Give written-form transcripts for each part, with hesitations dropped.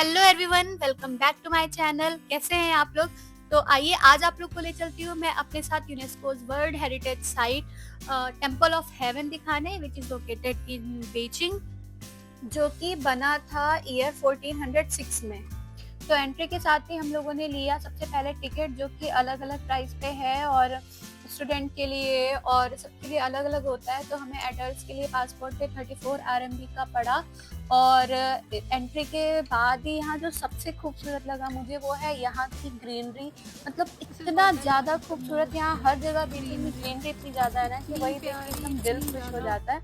Hello everyone, welcome back to my channel. कैसे हैं आप लोग? तो आइए आज आप लोग को ले चलती हूँ मैं अपने साथ UNESCO's world heritage site temple of heaven दिखाने, which is located in Beijing, जो कि बना था ईयर 1406 में। तो एंट्री के साथ ही हम लोगों ने लिया सबसे पहले टिकट, जो कि अलग अलग प्राइस पे है और स्टूडेंट के लिए और सबके लिए अलग अलग होता है। तो हमें एडल्ट्स के लिए पासपोर्ट पे 34 RMB का पड़ा। और एंट्री के बाद ही यहाँ जो सबसे खूबसूरत लगा मुझे वो है यहाँ की ग्रीनरी। मतलब इतना ज़्यादा खूबसूरत, यहाँ हर जगह बीजिंग में ग्रीनरी इतनी ज़्यादा है ना कि वही देख के एकदम दिल खुश हो जाता है।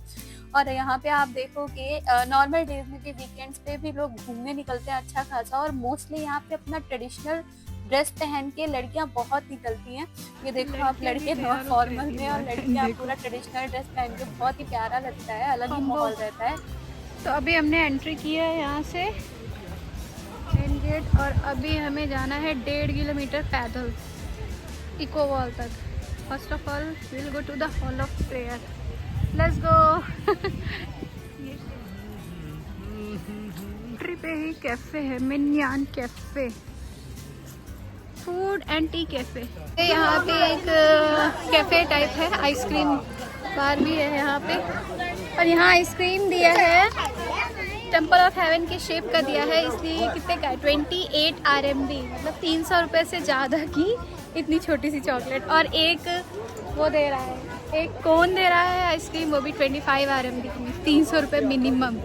और यहाँ पे आप देखोगे नॉर्मल डेज में भी, वीकेंड्स पे भी लोग घूमने निकलते हैं अच्छा खासा। और मोस्टली यहाँ पे अपना ट्रेडिशनल ड्रेस पहन के लड़कियां बहुत निकलती हैं। ये देखो आप, लड़के नॉन फॉर्मल में और लड़कियां पूरा ट्रेडिशनल ड्रेस पहन के, बहुत ही प्यारा लगता है, अलग ही माहौल रहता है। तो अभी हमने एंट्री किया है यहाँ से मेन गेट, और अभी हमें जाना है 1.5 किलोमीटर पैदल इको वॉल तक। First of all will go to the Hall of Prayer. Let's go. Entry पे ही कैफे है, मिन्यान cafe, food and tea cafe. यहाँ पे एक कैफे टाइप है, आइसक्रीम बार भी है यहाँ पे। और यहाँ आइसक्रीम दिया है, टेम्पल ऑफ हेवन के शेप का दिया है, इसलिए कितने का है 28 RMB, मतलब 300 रुपये से ज़्यादा की इतनी छोटी सी चॉकलेट। और एक वो दे रहा है, एक कोन दे रहा है आइसक्रीम, वो भी 25 RMB की, 300 रुपये मिनिमम।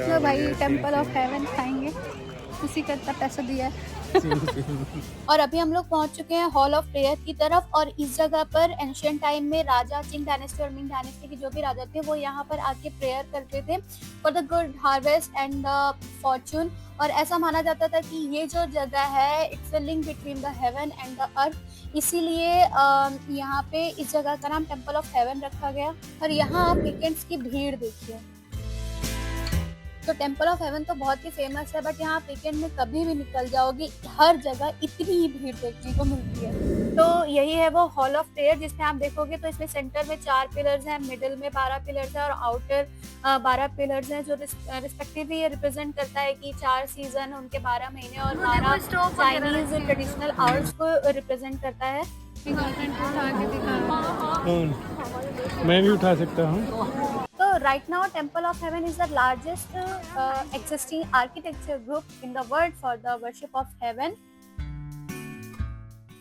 तो भाई टेम्पल ऑफ हेवन खाएंगे, उसी का इतना पैसा दिया है। और अभी हम लोग पहुंच चुके हैं हॉल ऑफ प्रेयर की तरफ। और इस जगह पर एंशियंट टाइम में राजा चिंग डायनेस्टी और मिंग डायनेस्टी के जो भी राजा थे वो यहाँ पर आके प्रेयर करते थे for the good harvest and the Fortune. और ऐसा माना जाता था कि ये जो जगह है, it's a link between the heaven and the earth, इसीलिए यहाँ पे इस जगह का नाम टेम्पल ऑफ हेवन रखा गया। और यहाँ आप वीकेंड्स की भीड़ देखिए। तो टेम्पल ऑफ हेवन तो बहुत ही फेमस है, बट यहाँ वीकेंड में कभी भी निकल जाओगी, हर जगह इतनी ही भीड़ देखने को मिलती है। तो यही है वो हॉल ऑफ प्रेयर, जिसमें आप देखोगे तो इसमें सेंटर में 4 पिलर्स हैं, मिडिल में 12 पिलर्स हैं और आउटर 12 पिलर्स हैं, जो रिस्पेक्टिवली ये रिप्रेजेंट करता है कि 4 सीजन, उनके 12 महीने और 12 चाइनीज ट्रेडिशनल आवर्स को रिप्रेजेंट करता है। मैं भी उठा सकता हूँ। Right now, Temple of Heaven is the largest existing architecture group in the world for the worship of heaven.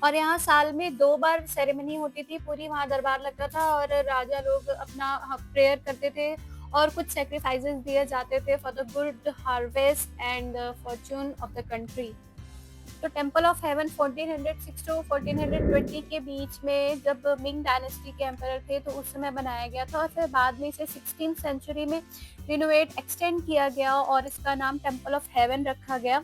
और यहाँ साल में 2 बार सेरेमनी होती थी, पूरी वहाँ दरबार लगता था और राजा लोग अपना प्रेयर करते थे और कुछ सेक्रीफाइसेस दिए जाते थे for the good harvest and Fortune of the country. तो टेम्पल ऑफ हेवन 1406 टू 1420 के बीच में, जब मिंग डायनेस्टी के एम्परर थे, तो उस समय बनाया गया था। और फिर बाद में इसे 16th सेंचुरी में रिनोवेट एक्सटेंड किया गया और इसका नाम टेम्पल ऑफ हेवन रखा गया।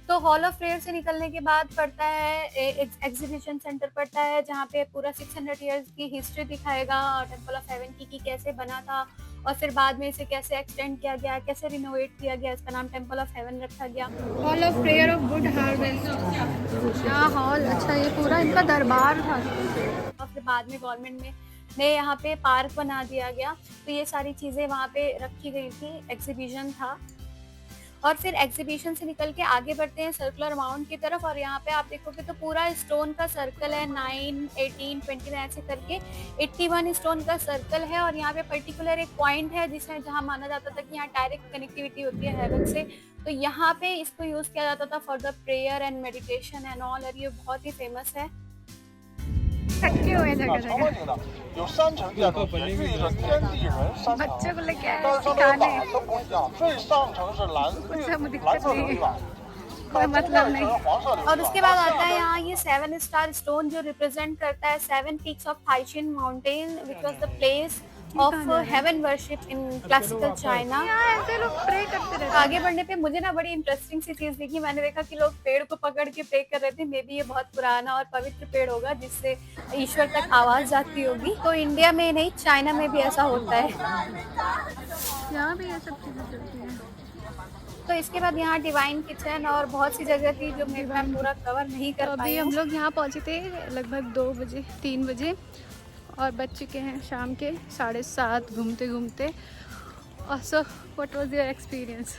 तो हॉल ऑफ प्रेयर से निकलने के बाद पड़ता है एग्जीबिशन सेंटर पड़ता है, जहाँ पे पूरा 600 ईयर्स की हिस्ट्री दिखाएगा टेम्पल ऑफ हेवन की, कैसे बना था और फिर बाद में इसे कैसे एक्सटेंड किया गया, कैसे रिनोवेट किया गया, इसका नाम टेम्पल ऑफ हेवन रखा गया। Hall of prayer of good harvest, यहाँ हॉल, अच्छा ये पूरा इनका दरबार था। और फिर बाद में गवर्नमेंट ने यहाँ पे पार्क बना दिया गया, तो ये सारी चीज़ें वहाँ पे रखी गई थी, एग्जीबिशन था। और फिर एग्जीबिशन से निकल के आगे बढ़ते हैं सर्कुलर माउंट की तरफ। और यहाँ पे आप देखोगे तो पूरा स्टोन का सर्कल है, 9, 18, 29 ऐसे करके 81 स्टोन का सर्कल है। और यहाँ पे पर्टिकुलर एक पॉइंट है जिसमें, जहाँ माना जाता था कि यहाँ डायरेक्ट कनेक्टिविटी होती है हेवन से, तो यहाँ पे इसको यूज किया जाता था for the prayer and meditation and all. और ये बहुत ही फेमस है। थके हुए जगह जगह बच्चे को लेके आए सिखाने, कुछ हम दिक्कत नहीं है, कोई मतलब नहीं। और उसके बाद आता है यहाँ ये 7 स्टार स्टोन, जो रिप्रेजेंट करता है 7 पीक्स ऑफ ताइचिन mountain, which was the place of heaven worship in classical China. ऐसे लोग प्रे करते रहते हैं। आगे बढ़ने पे मुझे ना बड़ी इंटरेस्टिंग सी चीज दिखी। मैंने देखा कि लोग पेड़ को पकड़ के प्रे कर रहे थे। मे बी ये बहुत पुराना और पवित्र पेड़ होगा जिससे ईश्वर तक आवाज जाती होगी। तो इंडिया में नहीं, चाइना में भी ऐसा होता है, यहाँ भी ये सब चीजें चलती हैं। तो इसके बाद यहाँ डिवाइन किचन और बहुत सी जगह थी जो मैं पूरा कवर नहीं कर पाई। हम लोग यहाँ पहुँचे थे लगभग 2 बजे 3 बजे और बज चुके हैं शाम के 7:30 घूमते घूमते। Also, what was your experience?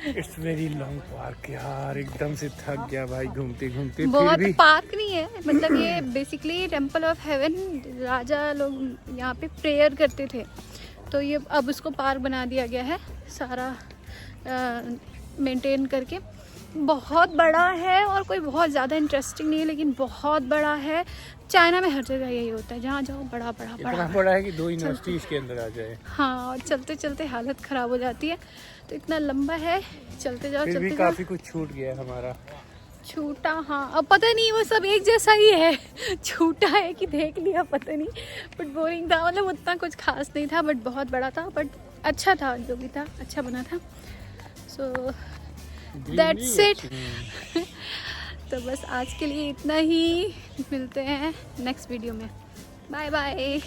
It's very long park यार, एकदम से थक गया भाई घूमते घूमते। फिर बहुत भी पार्क नहीं है, मतलब ये बेसिकली टेम्पल ऑफ हेवन, राजा लोग यहाँ पे प्रेयर करते थे, तो ये अब उसको पार्क बना दिया गया है सारा मेंटेन करके। बहुत बड़ा है और कोई बहुत ज़्यादा इंटरेस्टिंग नहीं है, लेकिन बहुत बड़ा है। चाइना में हर जगह यही होता है, जहाँ जाओ बड़ा बड़ा इतना बड़ा। बड़ा है कि 2 यूनिवर्सिटी इसके अंदर आ जाए। हाँ, और चलते चलते हालत ख़राब हो जाती है, तो इतना लंबा है, चलते जाओ फिर भी चलते जाओ। काफी कुछ छूट गया हमारा। छूटा, हाँ, अब पता नहीं वो सब एक जैसा ही है। छूटा है कि देख लिया पता नहीं, बट बोरिंग था, मतलब उतना कुछ खास नहीं था, बट बहुत बड़ा था, बट अच्छा था, जो भी था अच्छा बना था। So that's it. तो बस आज के लिए इतना ही, मिलते हैं नेक्स्ट वीडियो में। Bye bye.